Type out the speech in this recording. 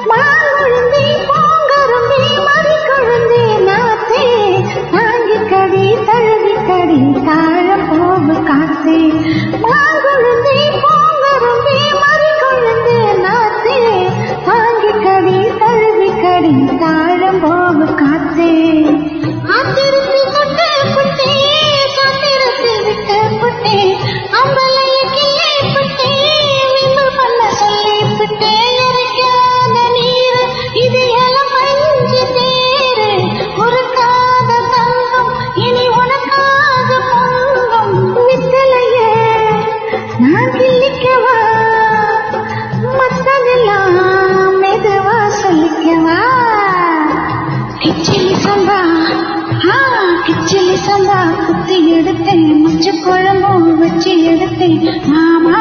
மாங்குழந்தை பூங்கரும்பே மறி குழந்தை நாத்தே தாங்கி கடி தழுவி கடி தாழ போகு காத்தே மாங்குழந்தை பூங்கரும்பே மறி குழந்தை நாத்தே தாங்கி கடி தழுவி கடி தாழ போகு காத்தே ஆத்திரத்தில் தொட்டு புட்டே சாத்திரத்தில் விட்டு புட்டே அம்பலைய கிள்ளே புட்டே விம்பு பண்ண சொல்லி புட்டே இறைக்காத நீர் இது எலம் பஞ்சு தேரு உருக்காத தங்கம் இனி உனக்காக பொங்கும் வித்தலையே நான் கிள்ளிக்கவா மத்ததெல்லாம் மெதுவா சொல்லிக்கவா கிச்சிலி சம்பா கிச்சிலி சம்பா குத்தி எடுத்தேன் மஞ்ச குழம்பும் வச்சு எடுத்தேன் மாமா